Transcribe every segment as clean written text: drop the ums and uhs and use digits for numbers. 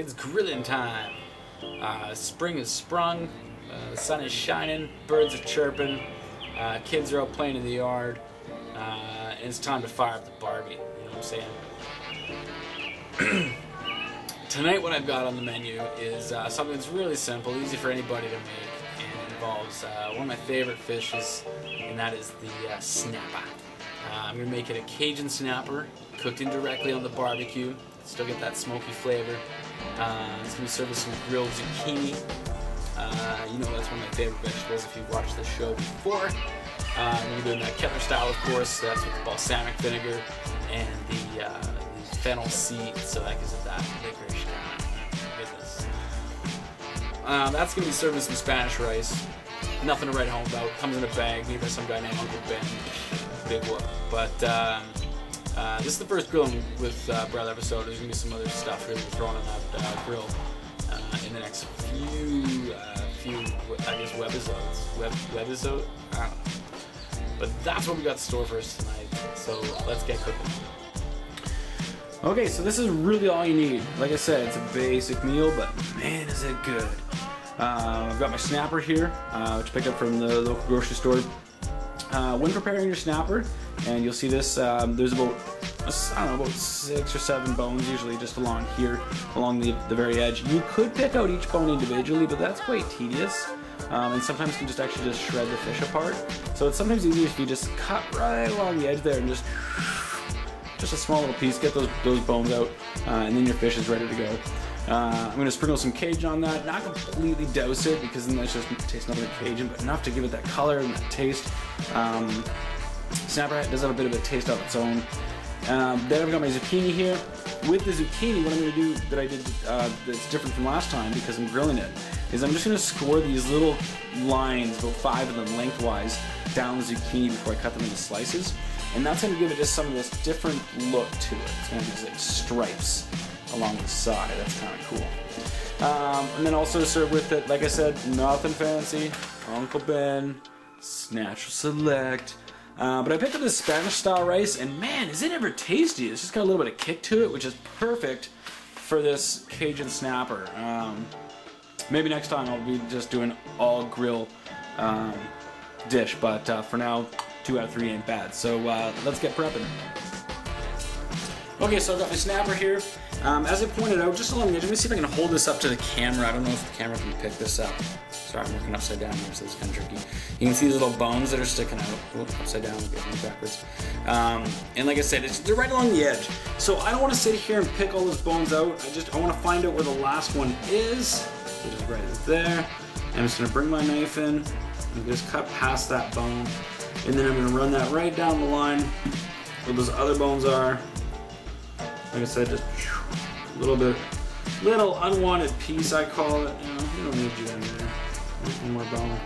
It's grilling time. Spring has sprung, the sun is shining, birds are chirping, kids are out playing in the yard, and it's time to fire up the Barbie, you know what I'm saying? Tonight what I've got on the menu is something that's really simple, easy for anybody to make, and it involves one of my favorite fishes, and that is the snapper. I'm going to make it a Cajun snapper, cooked indirectly on the barbecue, still get that smoky flavor. It's going to be served with some grilled zucchini. You know that's one of my favorite vegetables if you've watched the show before. We're doing that Kettler style, of course, so that's with the balsamic vinegar and the fennel seed, so that gives it that licorice kind of goodness. That's going to be served with some Spanish rice. Nothing to write home about. Comes in a bag, made by some guy named Uncle Ben. Big whoop. But this is the first Grilling with Brettler episode. There's going to be some other stuff really thrown on that grill in the next few I guess, webisodes? I don't know. But that's what we got in store for us tonight. So let's get cooking. Okay, so this is really all you need. Like I said, it's a basic meal, but man, is it good. I've got my snapper here, which I picked up from the local grocery store. When preparing your snapper, and you'll see this, there's about, I don't know, about 6 or 7 bones usually just along here, along the very edge. You could pick out each bone individually, but that's quite tedious. And sometimes you can just actually shred the fish apart. So it's sometimes easier if you just cut right along the edge there and just a small little piece, get those bones out, and then your fish is ready to go. I'm going to sprinkle some Cajun on that, not completely douse it because then that's just tastes nothing like Cajun, but enough to give it that color and that taste. Snapper does have a bit of a taste of its own. Then I've got my zucchini here. With the zucchini, what I'm going to do that I did that's different from last time because I'm grilling it, is I'm just going to score these little lines, about 5 of them lengthwise, down the zucchini before I cut them into slices. And that's going to give it just some of this different look to it. It's going to be like stripes along the side. That's kind of cool. And then also to serve with it, like I said, nothing fancy. Uncle Ben, Natural Select. But I picked up this Spanish style rice, and man, is it ever tasty. It's just got a little bit of kick to it, which is perfect for this Cajun snapper. Maybe next time I'll be just doing all grill dish, but for now, 2 out of 3 ain't bad. So let's get prepping. Okay, so I've got my snapper here. As I pointed out, just along the edge, let me see if I can hold this up to the camera. I don't know if the camera can pick this up. Sorry, I'm looking upside down here, so it's kind of tricky. You can see these little bones that are sticking out. Oops, upside down, getting backwards. And like I said, they're right along the edge. So I don't want to sit here and pick all those bones out. I want to find out where the last one is. Which is right there. And I'm just going to bring my knife in and just cut past that bone. And then I'm going to run that right down the line where those other bones are. Like I said, just a little unwanted piece, I call it. You know, we don't need you in there. One more bone.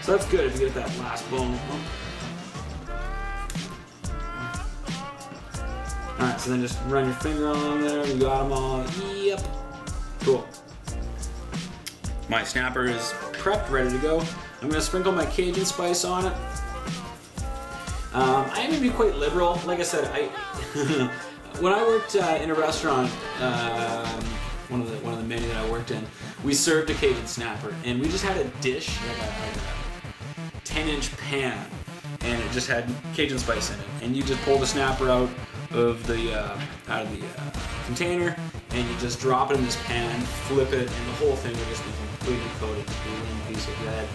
So that's good if you get that last bone. Alright, so then just run your finger on there. You got them all. Yep. Cool. My snapper is prepped, ready to go. I'm going to sprinkle my Cajun spice on it. I am going to be quite liberal. Like I said, when I worked in a restaurant, one of the many that I worked in, we served a Cajun snapper, and we just had a dish, like a 10-inch pan, and it just had Cajun spice in it. And you just pull the snapper out of the container, and you just drop it in this pan, flip it, and the whole thing would just be completely coated with one piece of red,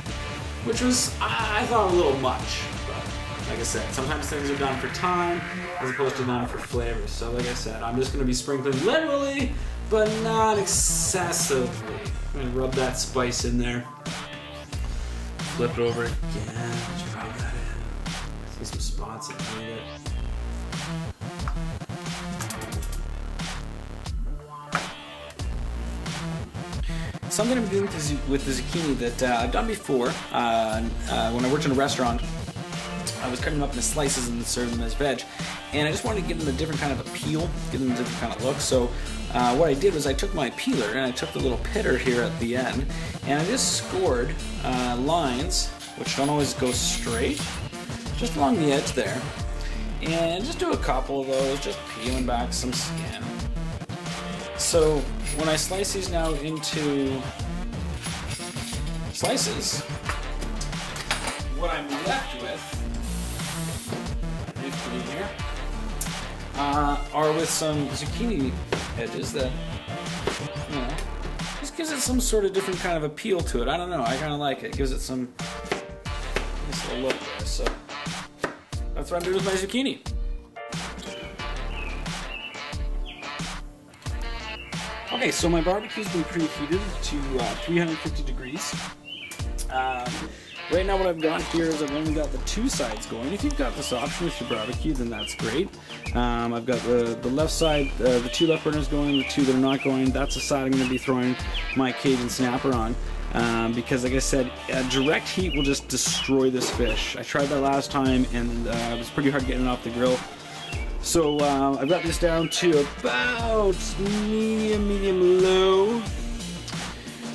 which was, I thought, a little much. But like I said, sometimes things are done for time as opposed to done for flavor. So like I said, I'm just going to be sprinkling liberally, but not excessively. I'm going to rub that spice in there. Flip it over again. Just rub that in. See some spots that need it. Something I'm doing with the zucchini that I've done before. When I worked in a restaurant, I was cutting them up into slices and serving them as veg. And I just wanted to give them a different kind of appeal, give them a different kind of look. So what I did was I took my peeler and I took the little pitter here at the end, and I just scored lines, which don't always go straight, just along the edge there. And just do a couple of those, just peeling back some skin. So when I slice these now into slices, what I'm left with, put in here, are with some zucchini edges that, you know, just gives it some sort of different kind of appeal to it. I don't know, I kind of like it. It gives it some nice little look there. So that's what I'm doing with my zucchini. Okay, so my barbecue's been preheated to 350 degrees. Right now what I've got here is I've only got the two sides going. If you've got this option with your barbecue, then that's great. I've got the left side, the two left burners going, the two that are not going. That's the side I'm going to be throwing my Cajun Snapper on. Because like I said, direct heat will just destroy this fish. I tried that last time and it was pretty hard getting it off the grill. So I've got this down to about medium low.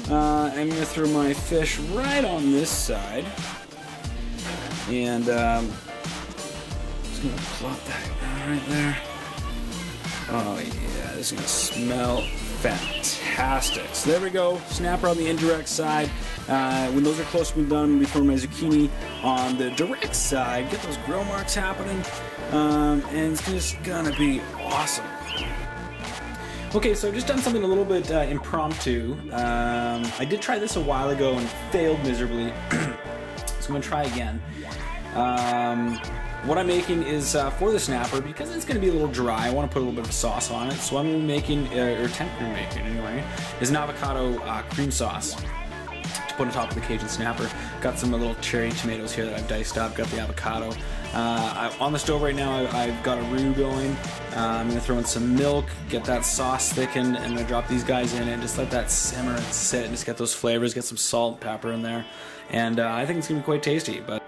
I'm going to throw my fish right on this side. And just going to plop that right there. Oh yeah, this is going to smell fantastic. So there we go, snapper on the indirect side. When those are close to being done, I'm going to be throwing my zucchini on the direct side, get those grill marks happening, and it's just going to be awesome. Okay, so I've just done something a little bit impromptu. I did try this a while ago and failed miserably, so I'm going to try again. What I'm making is, for the snapper, because it's going to be a little dry, I want to put a little bit of sauce on it, so what I'm going to be making, or attempting to make anyway, is an avocado cream sauce to put on top of the Cajun Snapper. Got some little cherry tomatoes here that I've diced up, got the avocado. On the stove right now, I've got a roux going. I'm going to throw in some milk, get that sauce thickened, and I'm going to drop these guys in and just let that simmer and sit and just get those flavors, get some salt and pepper in there. And I think it's going to be quite tasty. But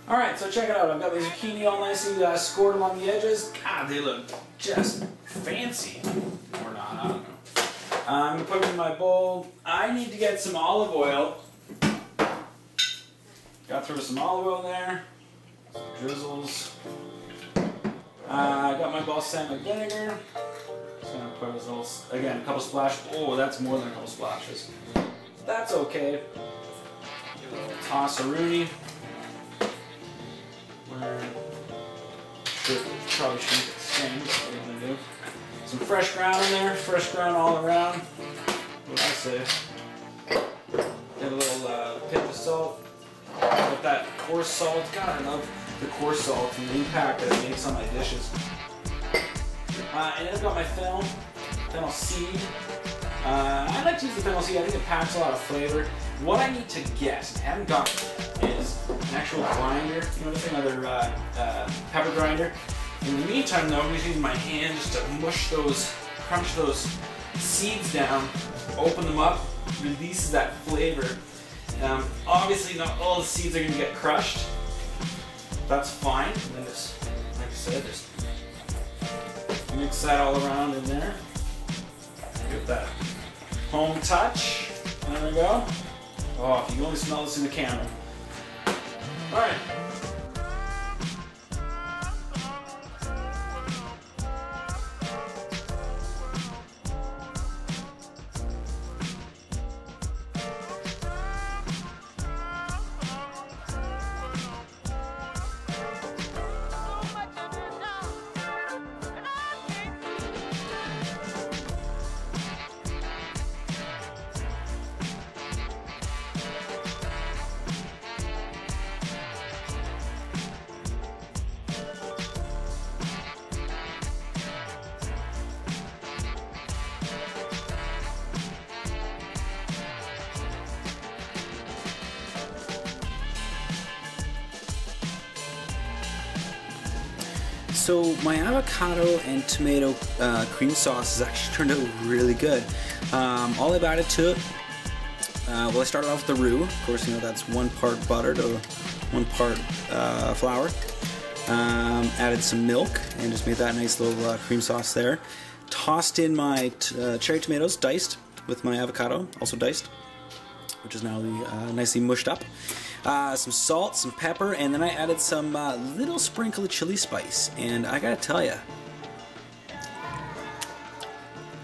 alright, so check it out. I've got the zucchini all nicely scored along the edges. God, they look just fancy. Or not, I don't know. I'm going to put them in my bowl. I need to get some olive oil. Got to throw some olive oil in there. Some drizzles. I got my balsamic vinegar. Just going to put a little, again, a couple splashes. Oh, that's more than a couple splashes. That's okay. Give it a little toss-a-rooney. Probably shouldn't get stained, but what are you gonna do? Some fresh ground in there, fresh ground all around. What do I say? Get a little pinch of salt. With that coarse salt, God, I love the coarse salt and the impact that it makes on my dishes. And then I've got my fennel seed. I like to use the fennel seed. I think it packs a lot of flavor. What I need to get, I haven't got it, is an actual grinder. You know what I'm saying? Another pepper grinder. In the meantime, though, I'm just using my hand just to mush those, crunch those seeds down, open them up, releases that flavor. Obviously, not all the seeds are going to get crushed. That's fine. And then just, like I said, just mix that all around in there. Give that home touch. There we go. Oh, if you can only smell this in the camera. All right. So my avocado and tomato cream sauce has actually turned out really good. All I've added to it, well, I started off with the roux. Of course, you know that's 1 part butter to 1 part flour. Added some milk and just made that nice little cream sauce there. Tossed in my cherry tomatoes, diced, with my avocado, also diced, which is now nicely mushed up. Some salt, some pepper, and then I added some little sprinkle of chili spice. And I gotta tell you,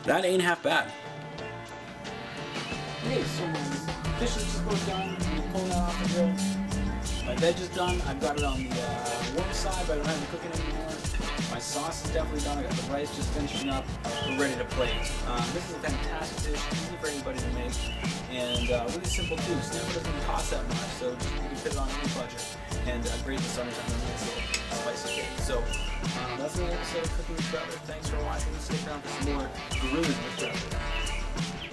that ain't half bad. Okay, so my fish is just about done. I'm gonna pull that off the grill. My veg is done. I've got it on the warm side, but I don't have to cook it anymore. My sauce is definitely done. I got the rice just finishing up. We're ready to plate. This is a fantastic dish, easy for anybody to make, and really simple too. Snapper doesn't cost that much, so just, you can fit it on any budget. And great in the summertime, a nice little spicy cake. So that's another episode of Cooking with Brettler. Thanks for watching. Stick around for some more Grilling with Brettler.